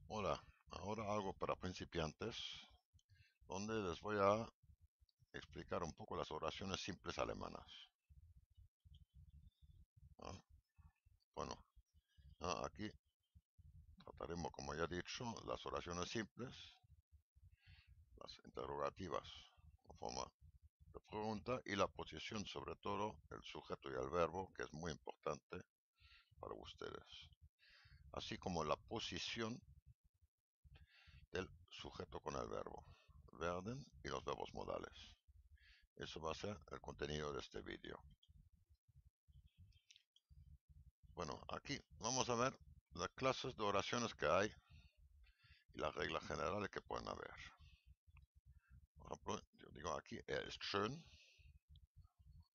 Hola, ahora algo para principiantes, donde les voy a explicar un poco las oraciones simples alemanas. ¿Ah? Bueno, aquí trataremos, como ya he dicho, las oraciones simples, las interrogativas, en forma de pregunta, y la posición, sobre todo el sujeto y el verbo, que es muy importante para ustedes, así como la posición del sujeto con el verbo, werden y los verbos modales. Eso va a ser el contenido de este vídeo. Bueno, aquí vamos a ver las clases de oraciones que hay y las reglas generales que pueden haber. Por ejemplo, yo digo aquí, ist schön,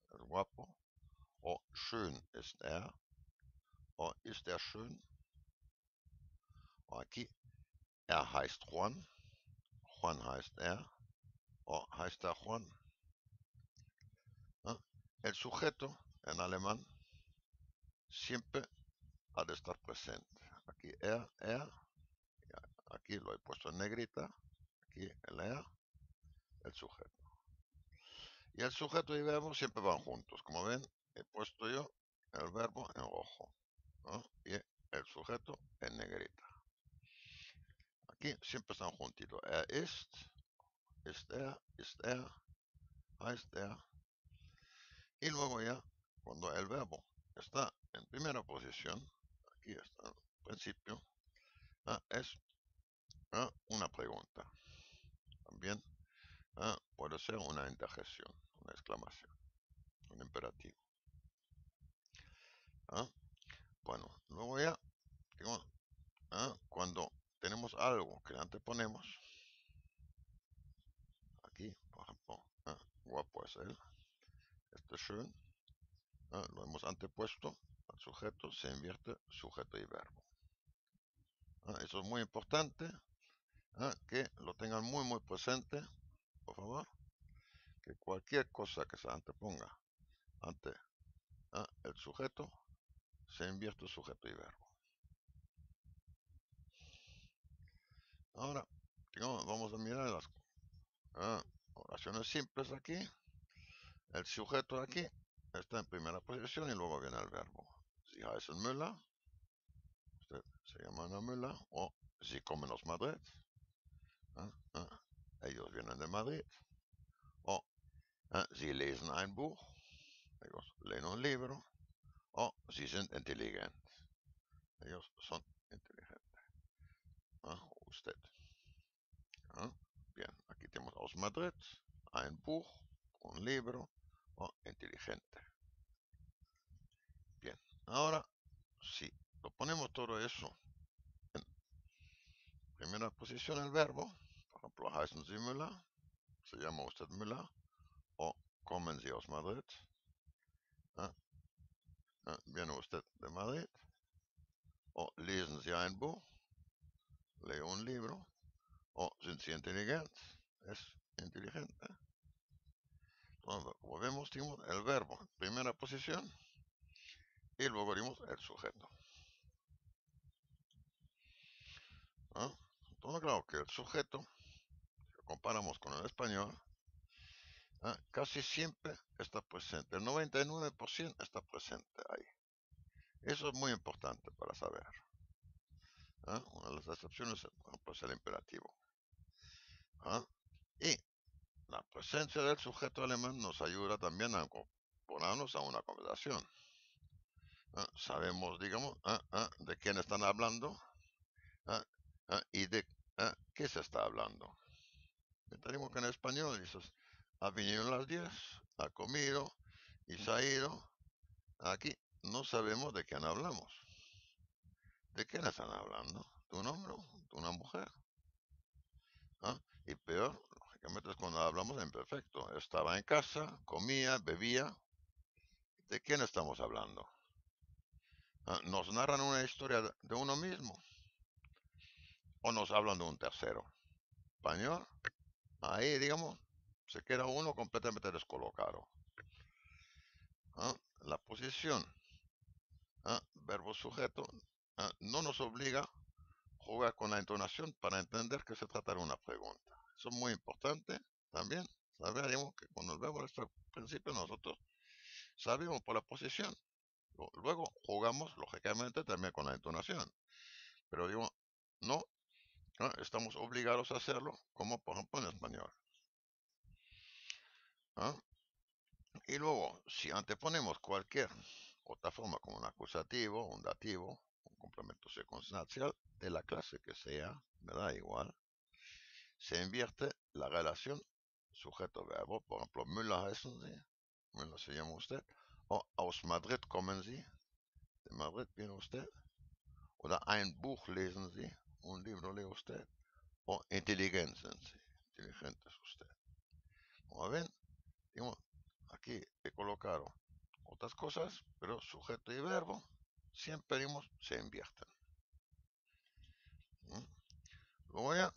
es guapo, o schön ist o ist schön, o aquí, heißt Juan, Juan heißt o heißt Juan. ¿No? El sujeto en alemán siempre ha de estar presente. Aquí aquí lo he puesto en negrita, aquí el sujeto. Y el sujeto y verbo siempre van juntos. Como ven, he puesto yo el verbo en rojo, ¿no? Y el sujeto en negrita. Aquí siempre están juntitos. Ist heißt Y luego ya, cuando el verbo está en primera posición, aquí está el principio, es una pregunta. También puede ser una interjección, una exclamación, un imperativo. Bueno, luego ya, digo, cuando tenemos algo que le anteponemos, aquí, por ejemplo, guapo es él, este schön, lo hemos antepuesto al sujeto, se invierte sujeto y verbo. Eso es muy importante, que lo tengan muy presente, por favor, que cualquier cosa que se anteponga ante el sujeto, se invierte sujeto y verbo. Ahora, digamos, vamos a mirar las oraciones simples aquí. El sujeto aquí está en primera posición y luego viene el verbo. Sie heißen Müller, usted se llama Ana Müller, o Sie kommen aus Madrid, ellos vienen de Madrid, o Sie lesen ein Buch, ellos leen un libro, o Sie sind intelligent, ellos son inteligentes, usted. Bien, aquí tenemos aus Madrid, ein Buch, un libro, o inteligente. Bien, ahora si lo ponemos todo eso en primera posición el verbo, por ejemplo, heißen Sie Müller, se llama usted Müller, o kommen Sie aus Madrid, viene usted de Madrid, o lesen Sie ein Buch, lee un libro, o sind Sie intelligent, es inteligente. Entonces, como vemos, tenemos el verbo en primera posición y luego tenemos el sujeto. Entonces, claro que el sujeto, si lo comparamos con el español, casi siempre está presente, el 99% está presente ahí. Eso es muy importante para saber. Una de las excepciones es el imperativo. Y la presencia del sujeto alemán nos ayuda también a incorporarnos a una conversación. Sabemos, digamos, de quién están hablando y de qué se está hablando. Tenemos que en español dices, ha venido a las 10, ha comido y se ha ido. Aquí no sabemos de quién hablamos. ¿De quién están hablando? ¿De un hombre? ¿De una mujer? Y peor, lógicamente, es cuando hablamos en perfecto. Estaba en casa, comía, bebía. ¿De quién estamos hablando? ¿Nos narran una historia de uno mismo? ¿O nos hablan de un tercero? Español, ahí, digamos, se queda uno completamente descolocado. La posición, verbo sujeto, no nos obliga jugar con la entonación para entender que se trata de una pregunta. Eso es muy importante también. Sabemos que cuando el verbo está al principio nosotros sabemos por la posición. Luego jugamos lógicamente también con la entonación. Pero digo, no, no estamos obligados a hacerlo como por ejemplo en español. ¿Ah? Y luego, si anteponemos cualquier otra forma como un acusativo, un dativo, un complemento circunstancial, de la clase que sea, me da igual, se invierte la relación sujeto-verbo. Por ejemplo, Müller heißen Sie, Müller se llama usted, o aus Madrid kommen Sie, de Madrid viene usted, oder ein Buch lesen Sie, un libro lee usted, o intelligent sind Sie, inteligente es usted. Como ven, digamos, aquí he colocado otras cosas, pero sujeto y verbo siempre digamos, se invierten. Luego ya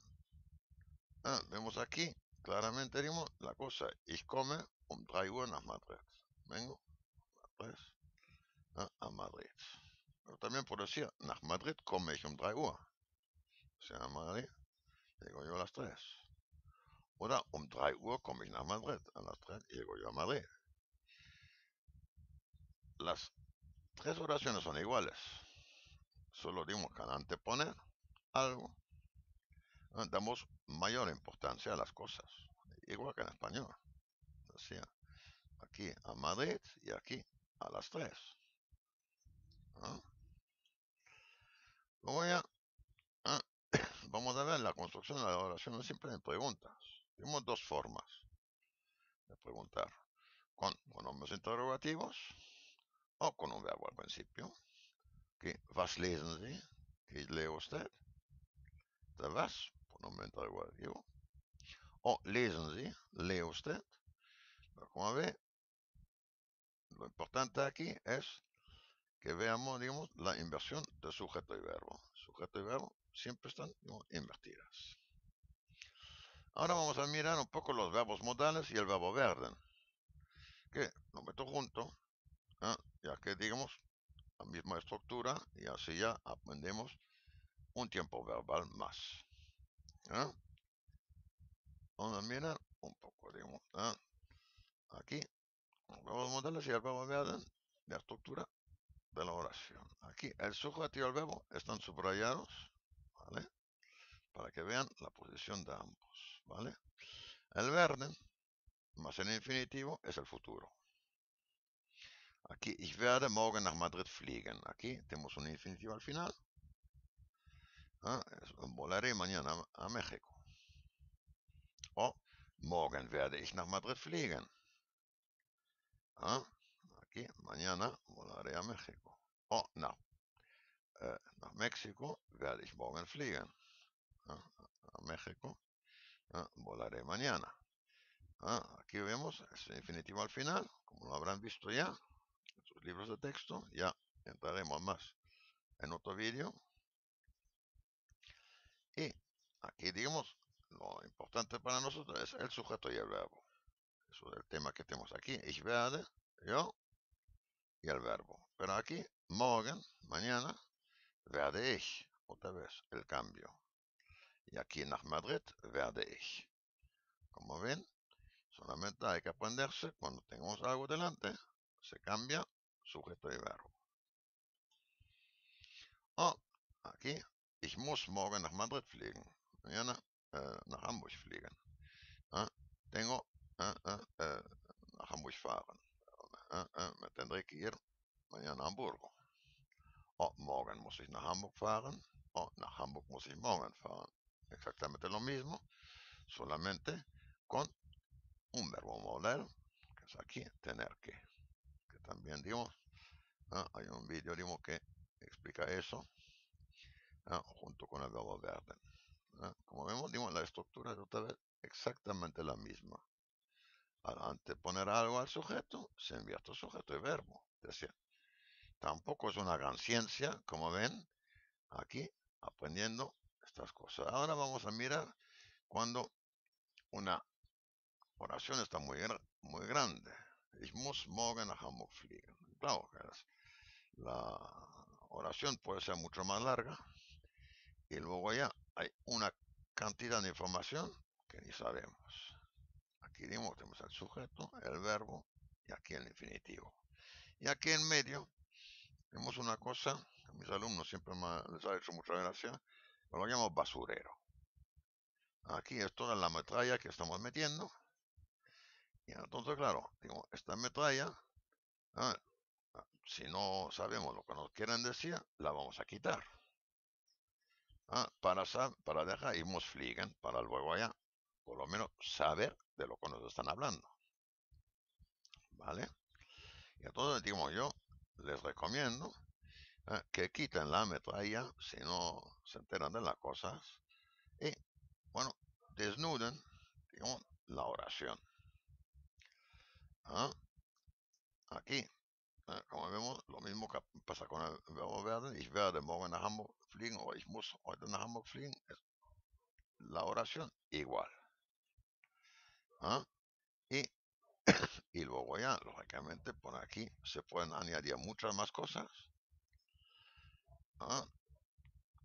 vemos aquí claramente digamos, la cosa, ich komme um 3 Uhr nach Madrid. Vengo a Madrid. Pero también por decir, nach Madrid komme ich um 3 Uhr. O sea, a Madrid llego yo a las 3. Oder um 3 Uhr komme ich nach Madrid. A las 3 llego yo a Madrid. Las tres oraciones son iguales. Solo dimos que al anteponer algo, damos mayor importancia a las cosas. Igual que en español. Decía, aquí a Madrid y aquí a las 3. ¿Ah? Luego ya vamos a ver la construcción de la oración siempre en preguntas. Tenemos dos formas de preguntar. Con pronombres interrogativos o con un verbo al principio. Que was lesen Sie? ¿Qué lee usted? De was, pronombre interrogativo. O lesen Sie, lee usted. Pero como ve, lo importante aquí es que veamos, digamos, la inversión de sujeto y verbo. Sujeto y verbo siempre están invertidas. Ahora vamos a mirar un poco los verbos modales y el verbo werden, que lo meto junto, ya que digamos la misma estructura y así ya aprendemos un tiempo verbal más. Vamos a mirar un poco, digamos, aquí los verbos modales y el verbo werden, la estructura de la oración. Aquí el sujeto y el verbo están subrayados, ¿vale? Para que vean la posición de ambos, ¿vale? El werden, más el infinitivo, es el futuro. Aquí, ich werde morgen nach Madrid fliegen. Aquí tenemos un infinitivo al final. Volaré mañana a México. O, morgen werde ich nach Madrid fliegen. Aquí, mañana volaré a México. O, nach México werde ich morgen fliegen. A México volaré mañana. Aquí vemos ese infinitivo al final, como lo habrán visto ya en sus libros de texto. Ya entraremos más en otro vídeo. Y aquí, digamos, lo importante para nosotros es el sujeto y el verbo. Eso es el tema que tenemos aquí. Ich werde, yo, y el verbo. Pero aquí, morgen, mañana, werde ich. Otra vez, el cambio. Y aquí, nach Madrid, werde ich. Como ven, solamente hay que aprenderse cuando tengamos algo delante, se cambia sujeto y verbo. Aquí, ich muss morgen nach Madrid fliegen. Mañana nach Hamburg fliegen. Tengo nach Hamburg fahren. Me tendré que ir mañana a Hamburgo. Morgen muss ich nach Hamburg fahren. Nach Hamburg muss ich morgen fahren. Exactamente lo mismo, solamente con un verbo modal, que es aquí, tener que también digo, hay un vídeo digo, que explica eso, junto con el verbo werden. Como vemos, digo, la estructura es otra vez exactamente la misma. Al anteponer algo al sujeto, se invierte sujeto y verbo. Es decir, tampoco es una gran ciencia, como ven, aquí, aprendiendo estas cosas. Ahora vamos a mirar cuando una oración está muy grande. Ich muss morgen nach Hamburg fliegen. Claro, la oración puede ser mucho más larga y luego ya hay una cantidad de información que ni sabemos. Aquí tenemos el sujeto, el verbo y aquí el infinitivo. Y aquí en medio tenemos una cosa que a mis alumnos siempre les ha hecho mucha gracia, lo llamo basurero. Aquí es toda la metralla que estamos metiendo. Y entonces, claro, digo, esta metralla, ah, si no sabemos lo que nos quieren decir, la vamos a quitar. Para dejar irnos fliegen, para luego ya, por lo menos, saber de lo que nos están hablando. ¿Vale? Y entonces, digo, yo les recomiendo que quiten la metralla si no se enteran de las cosas y, bueno, desnuden, digamos, la oración. ¿Ah? Aquí, como vemos, lo mismo que pasa con el verbo werden. Ich werde morgen nach Hamburg fliegen o ich muss heute nach Hamburg fliegen. Es la oración igual. ¿Ah? Y, y luego ya, lógicamente, por aquí se pueden añadir muchas más cosas. ¿Ah?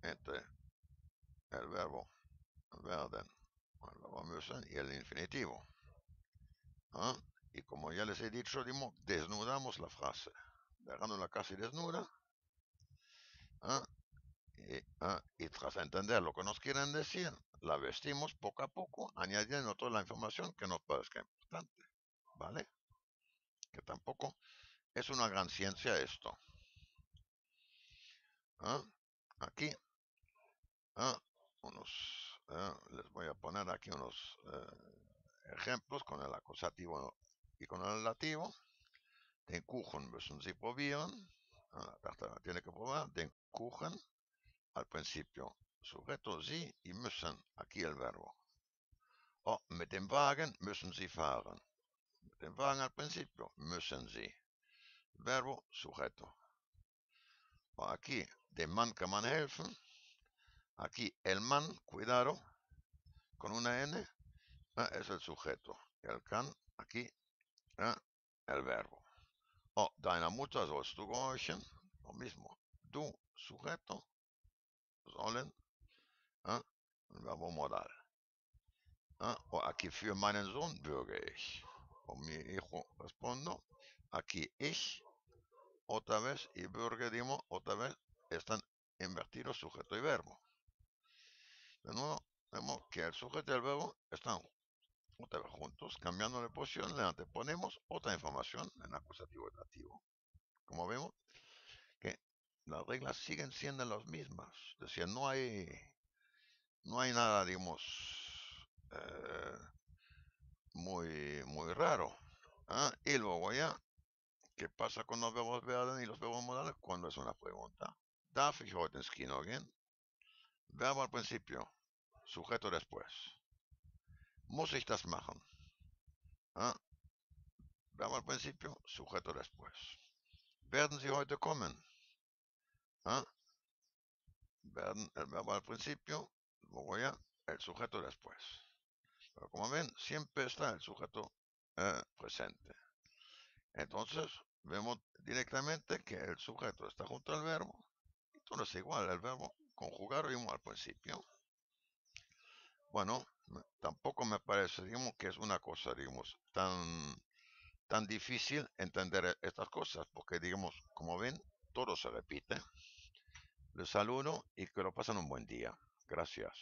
Entre el verbo werden, el verbo müssen y el infinitivo. ¿Ah? Y como ya les he dicho, desnudamos la frase, dejándola casi desnuda. ¿Ah? Y tras entender lo que nos quieren decir, la vestimos poco a poco, añadiendo toda la información que nos parezca importante. ¿Vale? Que tampoco es una gran ciencia esto. ¿Ah? Aquí, les voy a poner aquí unos ejemplos con el acusativo y con el relativo. Den Kuchen müssen Sie probieren. Tiene que probar. Den Kuchen, al principio, sujeto Sie y müssen, aquí el verbo. O mit dem Wagen müssen Sie fahren. Mit dem Wagen al principio, müssen Sie. Verbo, sujeto. O aquí, dem Mann kann man helfen. Aquí, el man, cuidado, con una N, es el sujeto. El can, aquí, el verbo. O deiner Mutter sollst du gehorchen. Lo mismo. Du, sujeto, sollen, el verbo modal. O aquí, für meinen Sohn bürge ich. O mi hijo respondo. Aquí, ich, otra vez, y bürge, otra vez, están invertidos sujeto y verbo. De nuevo, vemos que el sujeto y el verbo están otra vez juntos, cambiando de posición, le anteponemos otra información en acusativo y dativo. Como vemos, que las reglas siguen siendo las mismas. Es decir, no hay nada, digamos, muy raro. Y luego ya, ¿qué pasa con los verbos werden y los verbos modales? Cuando es una pregunta. Darf ich heute ins Kino gehen? Verbo al principio, sujeto después. Muss ich das machen? Verbo al principio, sujeto después. Werden Sie heute kommen? Werden el verbo al principio, luego ya el sujeto después. Pero como ven, siempre está el sujeto presente. Entonces, vemos directamente que el sujeto está junto al verbo. Entonces, igual, el verbo conjugar al principio. Bueno, tampoco me parece, digamos, que es una cosa, digamos, tan difícil entender estas cosas, porque, digamos, como ven, todo se repite. Les saludo y que lo pasen un buen día. Gracias.